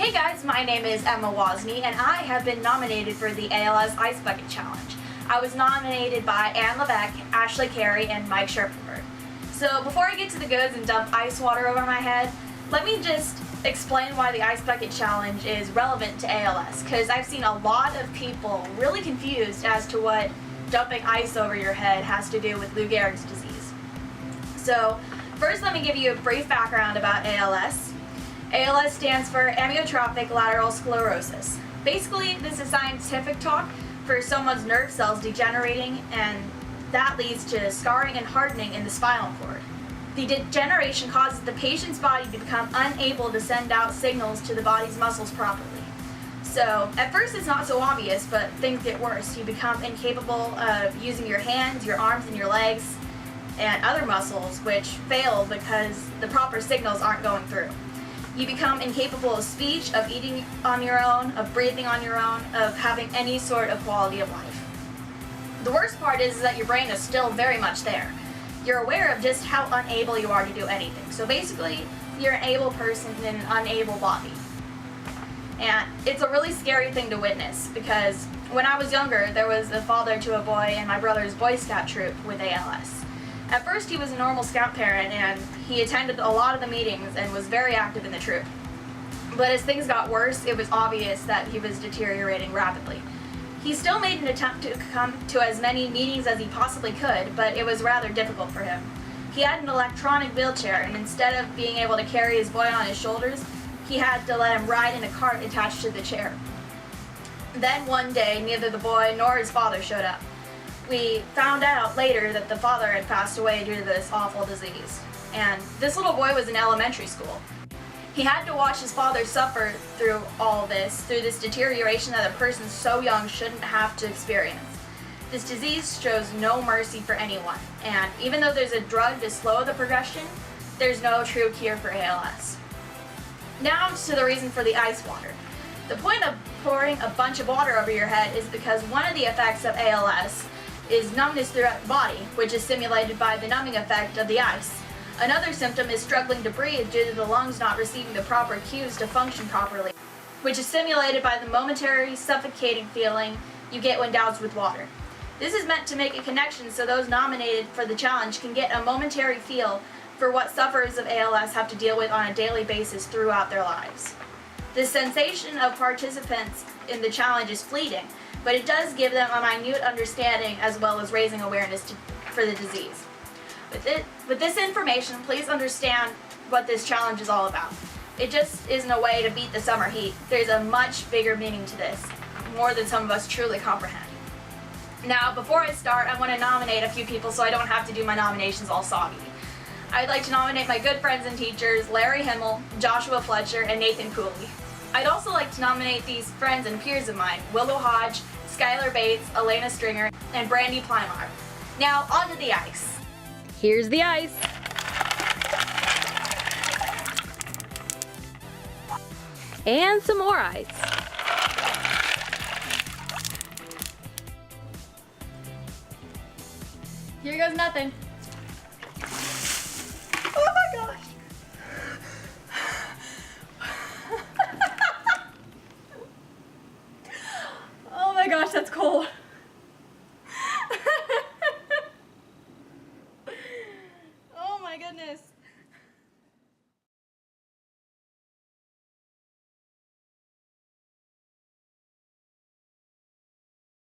Hey guys, my name is Emma Wozni and I have been nominated for the ALS Ice Bucket Challenge. I was nominated by Ann Levesque, Ashley Carey, and Mike Scherpenberg. So before I get to the goods and dump ice water over my head, let me just explain why the Ice Bucket Challenge is relevant to ALS, because I've seen a lot of people really confused as to what dumping ice over your head has to do with Lou Gehrig's disease. So first let me give you a brief background about ALS. ALS stands for amyotrophic lateral sclerosis. Basically, this is scientific talk for someone's nerve cells degenerating, and that leads to scarring and hardening in the spinal cord. The degeneration causes the patient's body to become unable to send out signals to the body's muscles properly. So, at first it's not so obvious, but things get worse. You become incapable of using your hands, your arms, and your legs, and other muscles, which fail because the proper signals aren't going through. You become incapable of speech, of eating on your own, of breathing on your own, of having any sort of quality of life. The worst part is that your brain is still very much there. You're aware of just how unable you are to do anything. So basically, you're an able person in an unable body. And it's a really scary thing to witness, because when I was younger, there was a father to a boy in my brother's Boy Scout troop with ALS. At first he was a normal Scout parent and he attended a lot of the meetings and was very active in the troop. But as things got worse, it was obvious that he was deteriorating rapidly. He still made an attempt to come to as many meetings as he possibly could, but it was rather difficult for him. He had an electronic wheelchair, and instead of being able to carry his boy on his shoulders, he had to let him ride in a cart attached to the chair. Then one day, neither the boy nor his father showed up. We found out later that the father had passed away due to this awful disease. And this little boy was in elementary school. He had to watch his father suffer through all this, through this deterioration that a person so young shouldn't have to experience. This disease shows no mercy for anyone, and even though there's a drug to slow the progression, there's no true cure for ALS. Now to the reason for the ice water. The point of pouring a bunch of water over your head is because one of the effects of ALS is numbness throughout the body, which is simulated by the numbing effect of the ice. Another symptom is struggling to breathe due to the lungs not receiving the proper cues to function properly, which is simulated by the momentary suffocating feeling you get when doused with water. This is meant to make a connection so those nominated for the challenge can get a momentary feel for what sufferers of ALS have to deal with on a daily basis throughout their lives. The sensation of participants in the challenge is fleeting, but it does give them a minute understanding as well as raising awareness for the disease. With this information, please understand what this challenge is all about. It just isn't a way to beat the summer heat. There's a much bigger meaning to this, more than some of us truly comprehend. Now, before I start, I want to nominate a few people so I don't have to do my nominations all soggy. I'd like to nominate my good friends and teachers, Larry Himmel, Joshua Fletcher, and Nathan Cooley. I'd also like to nominate these friends and peers of mine, Willow Hodge, Skylar Bates, Elena Stringer, and Brandy Plymar. Now, onto the ice. Here's the ice. And some more ice. Here goes nothing.